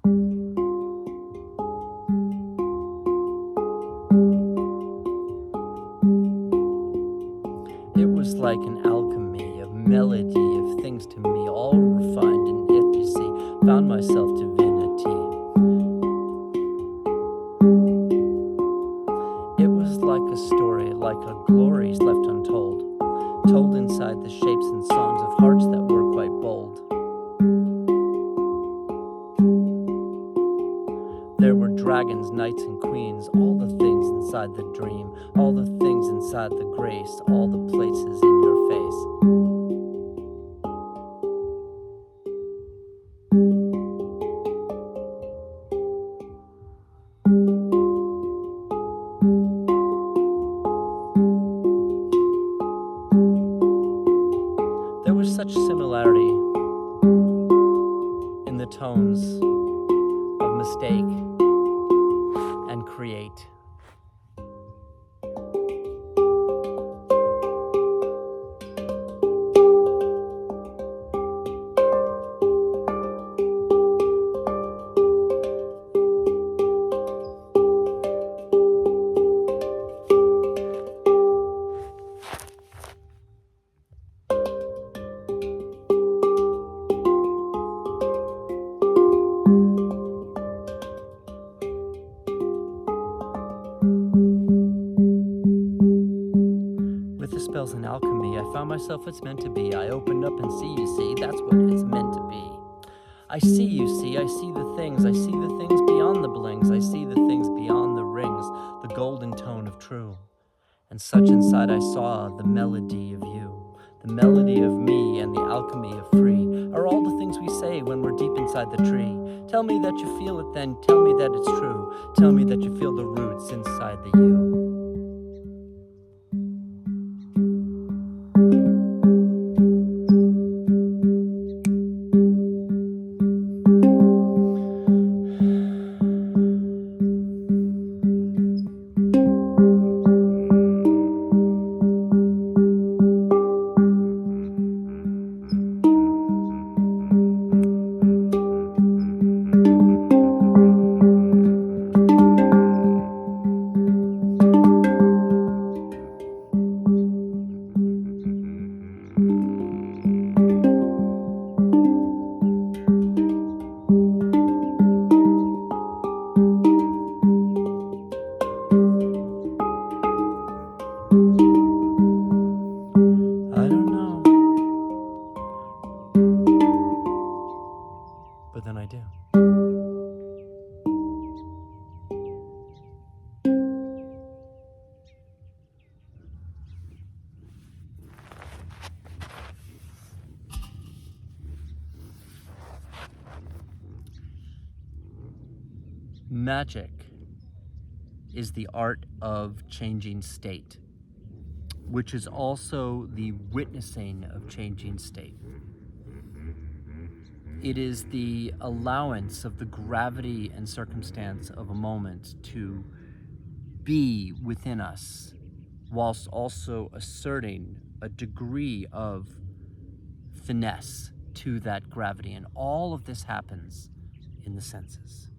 It was like an alchemy of melody of things to me, all refined and ecstasy, found myself divinity. It was like a story, like a glories left untold, told inside the shapes and songs of hearts that were quite bold. There were dragons, knights, and queens, all the things inside the dream, all the things inside the grace, all the places in your face. There was such similarity in the tones of mistake and create. With the spells and alchemy, I found myself what's meant to be. I opened up and see, that's what it's meant to be. I see, I see the things beyond the blings, I see the things beyond the rings, the golden tone of true. And such inside I saw the melody of you, the melody of me and the alchemy of free, are all the things we say when we're deep inside the tree. Tell me that you feel it then, tell me that it's true, tell me that you feel the roots inside the you. I don't know, but then I do. Magic is the art of changing state, which is also the witnessing of changing state. It is the allowance of the gravity and circumstance of a moment to be within us, whilst also asserting a degree of finesse to that gravity. And all of this happens in the senses.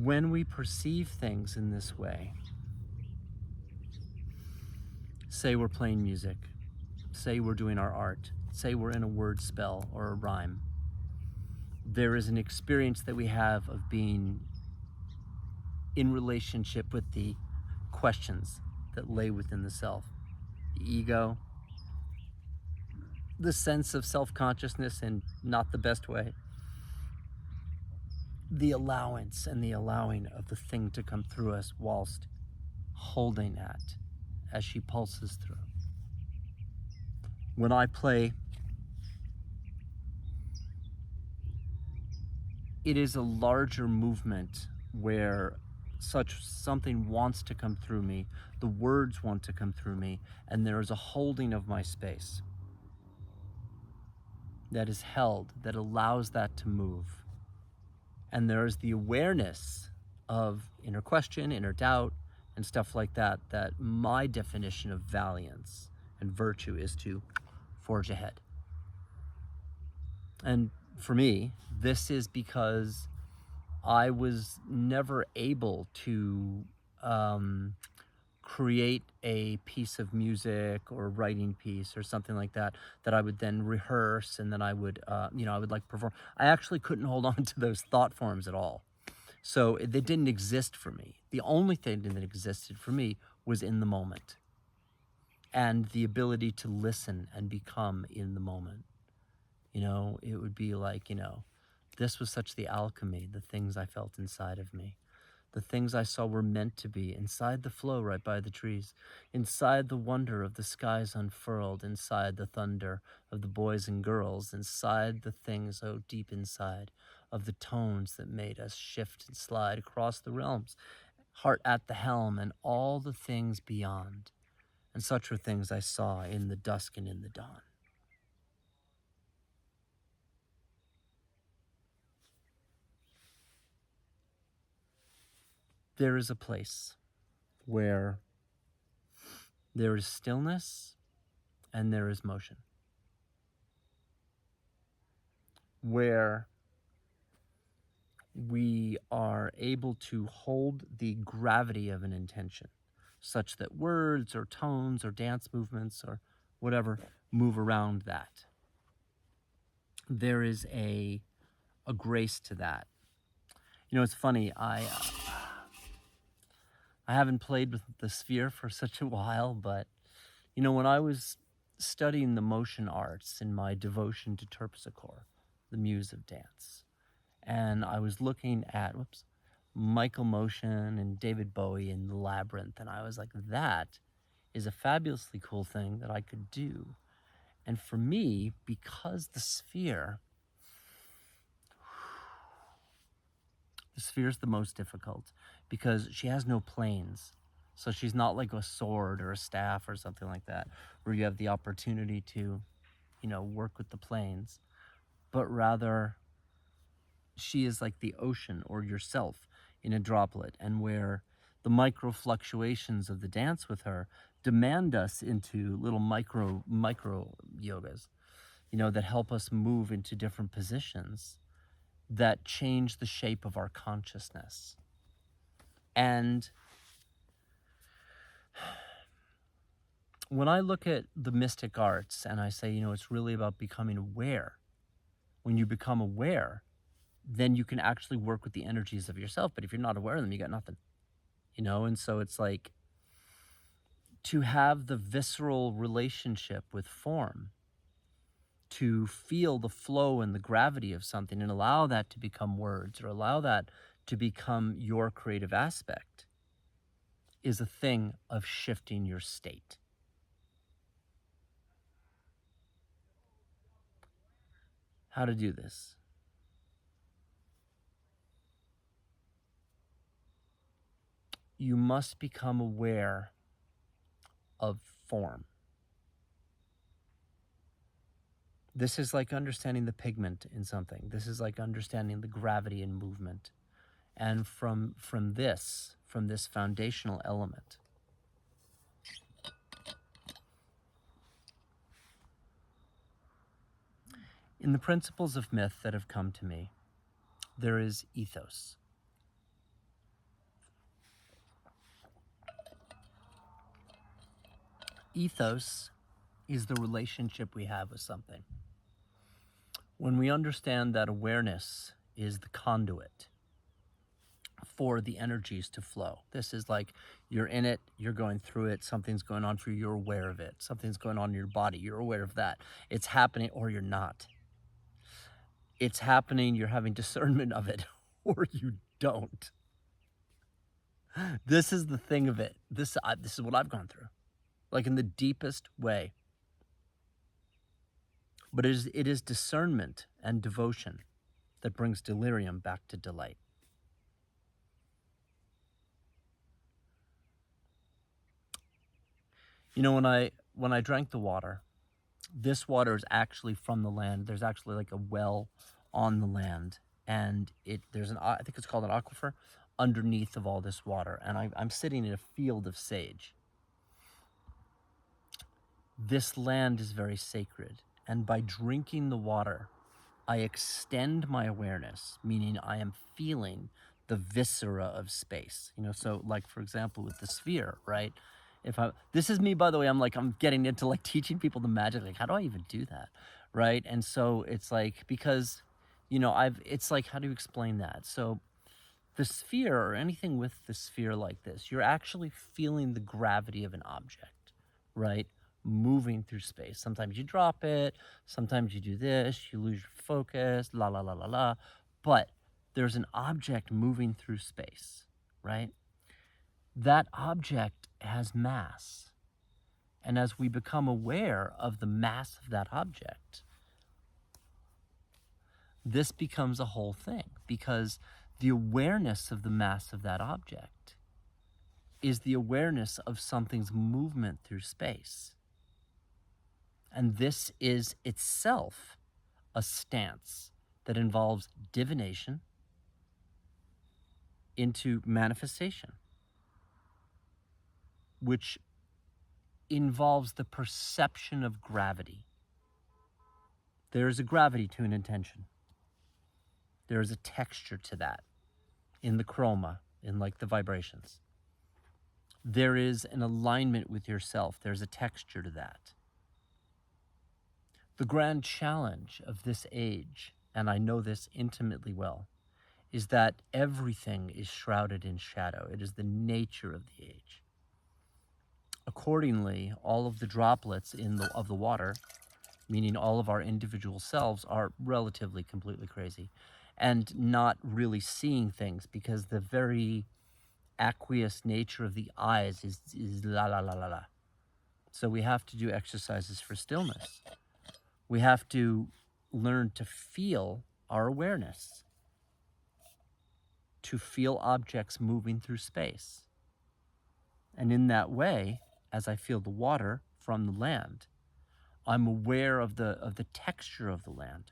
When we perceive things in this way, say we're playing music, say we're doing our art, say we're in a word spell or a rhyme, there is an experience that we have of being in relationship with the questions that lay within the self, the ego, the sense of self-consciousness in not the best way, the allowance and the allowing of the thing to come through us whilst holding that as she pulses through. When I play, it is a larger movement where something wants to come through me, the words want to come through me, and there is a holding of my space that is held, that allows that to move. And there is the awareness of inner question, inner doubt, and stuff like that, that my definition of valiance and virtue is to forge ahead. And for me, this is because I was never able to create a piece of music or writing piece or something like that that I would then rehearse, and then I would, I would like perform. I actually couldn't hold on to those thought forms at all. So they didn't exist for me. The only thing that existed for me was in the moment and the ability to listen and become in the moment. It would be like, this was such the alchemy, the things I felt inside of me. The things I saw were meant to be inside the flow right by the trees, inside the wonder of the skies unfurled, inside the thunder of the boys and girls, inside the things so deep inside of the tones that made us shift and slide across the realms, heart at the helm, and all the things beyond. And such were things I saw in the dusk and in the dawn. There is a place where there is stillness and there is motion, where we are able to hold the gravity of an intention such that words or tones or dance movements or whatever move around that. There is a grace to that. It's funny, I haven't played with the sphere for such a while, but when I was studying the motion arts in my devotion to terpsichore, the muse of dance, and I was looking at Michael Motion and David Bowie in the Labyrinth, and I was like, that is a fabulously cool thing that I could do. And for me, because the sphere is the most difficult, because she has no planes. So she's not like a sword or a staff or something like that, where you have the opportunity to, work with the planes, but rather she is like the ocean or yourself in a droplet, and where the micro fluctuations of the dance with her demand us into little micro yogas, that help us move into different positions that change the shape of our consciousness. And when I look at the mystic arts and I say, it's really about becoming aware, when you become aware, then you can actually work with the energies of yourself. But if you're not aware of them, you got nothing, and so it's like to have the visceral relationship with form, to feel the flow and the gravity of something and allow that to become words or allow that to become your creative aspect, is a thing of shifting your state. How to do this? You must become aware of form. This is like understanding the pigment in something. This is like understanding the gravity in movement. And from this foundational element, in the principles of myth that have come to me, there is ethos. Ethos is the relationship we have with something. When we understand that awareness is the conduit for the energies to flow. This is like you're in it, you're going through it, something's going on for you, you're aware of it. Something's going on in your body, you're aware of that. It's happening or you're not. It's happening, you're having discernment of it, or you don't. This is the thing of it. This is what I've gone through, like in the deepest way. But it is discernment and devotion that brings delirium back to delight. When I drank the water, this water is actually from the land. There's actually like a well on the land, and I think it's called an aquifer underneath of all this water. And I'm sitting in a field of sage. This land is very sacred, and by drinking the water, I extend my awareness, meaning I am feeling the viscera of space. So like, for example, with the sphere, right? This is me, by the way, I'm getting into like teaching people the magic, like, how do I even do that? Right? And so it's like, because, it's like, how do you explain that? So the sphere, or anything with the sphere like this, you're actually feeling the gravity of an object, right? Moving through space. Sometimes you drop it, sometimes you do this, you lose your focus, la la la la la. But there's an object moving through space, right? That object has mass. And as we become aware of the mass of that object, this becomes a whole thing, because the awareness of the mass of that object is the awareness of something's movement through space. And this is itself a stance that involves divination into manifestation, which involves the perception of gravity. There is a gravity to an intention. There is a texture to that in the chroma, in like the vibrations. There is an alignment with yourself. There's a texture to that. The grand challenge of this age, and I know this intimately well, is that everything is shrouded in shadow. It is the nature of the age. Accordingly, all of the droplets of the water, meaning all of our individual selves, are relatively completely crazy and not really seeing things, because the very aqueous nature of the eyes is la la la la la. So we have to do exercises for stillness. We have to learn to feel our awareness, to feel objects moving through space. And in that way, as I feel the water from the land, I'm aware of the texture of the land.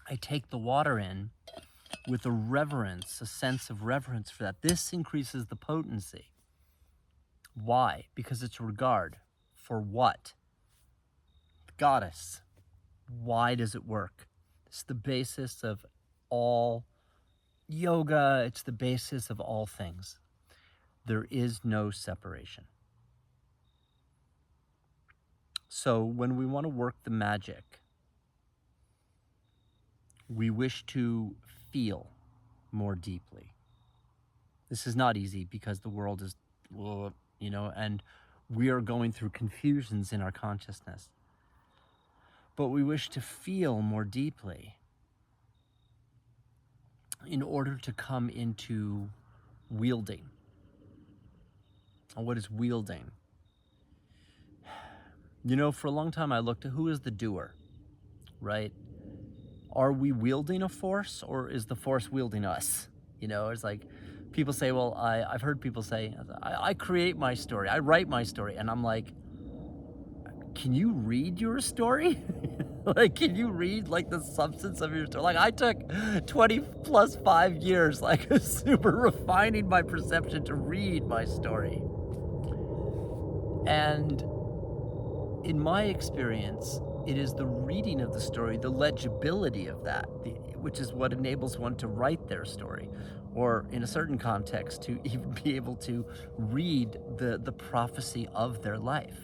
I take the water in with a reverence, a sense of reverence for that. This increases the potency. Why? Because it's regard for what? The goddess. Why does it work? It's the basis of all yoga. It's the basis of all things. There is no separation. So when we want to work the magic, we wish to feel more deeply. This is not easy, because the world is, and we are going through confusions in our consciousness. But we wish to feel more deeply in order to come into wielding. And what is wielding? For a long time I looked at who is the doer, right? Are we wielding a force, or is the force wielding us? It's like people say, well, I've heard people say, I create my story, I write my story. And I'm like, can you read your story? Like, can you read like the substance of your story? Like, I took 20 plus 5 years, like super refining my perception to read my story. And in my experience, it is the reading of the story, the legibility of that, which is what enables one to write their story, or in a certain context, to even be able to read the prophecy of their life.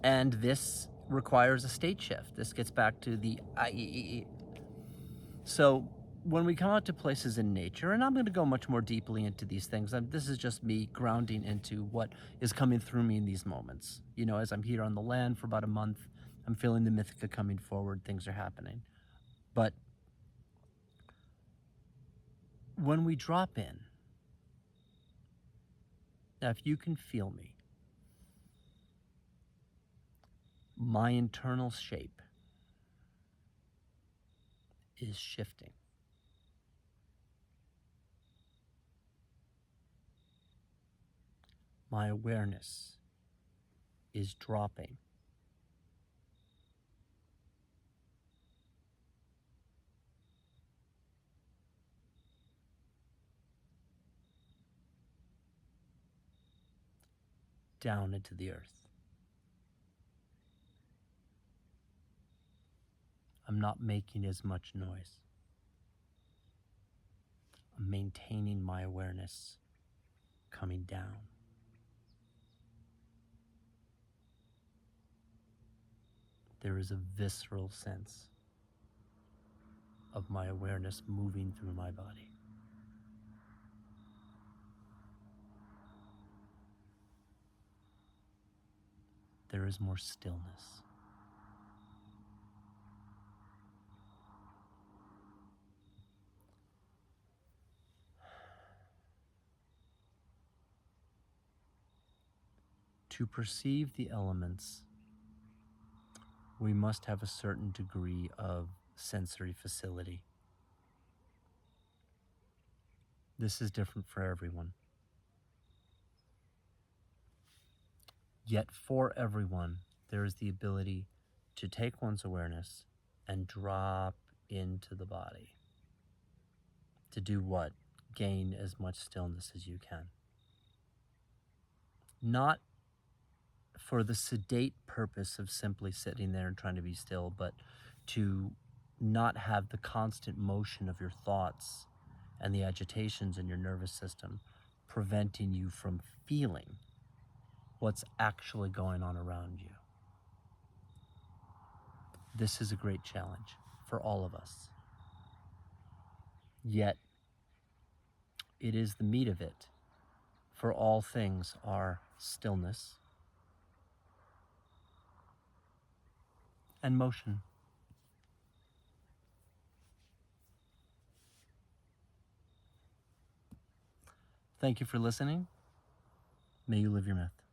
And this requires a state shift. This gets back to the I. So when we come out to places in nature, and I'm going to go much more deeply into these things, this is just me grounding into what is coming through me in these moments. As I'm here on the land for about a month, I'm feeling the Mythica coming forward, things are happening. But when we drop in, now if you can feel me, my internal shape is shifting. My awareness is dropping. down into the earth. I'm not making as much noise. I'm maintaining my awareness coming down. There is a visceral sense of my awareness moving through my body. There is more stillness. To perceive the elements, we must have a certain degree of sensory facility. This is different for everyone. Yet for everyone, there is the ability to take one's awareness and drop into the body. To do what? Gain as much stillness as you can. Not for the sedate purpose of simply sitting there and trying to be still, but to not have the constant motion of your thoughts and the agitations in your nervous system preventing you from feeling what's actually going on around you. This is a great challenge for all of us. Yet, it is the meat of it, for all things are stillness and motion. Thank you for listening. May you live your myth.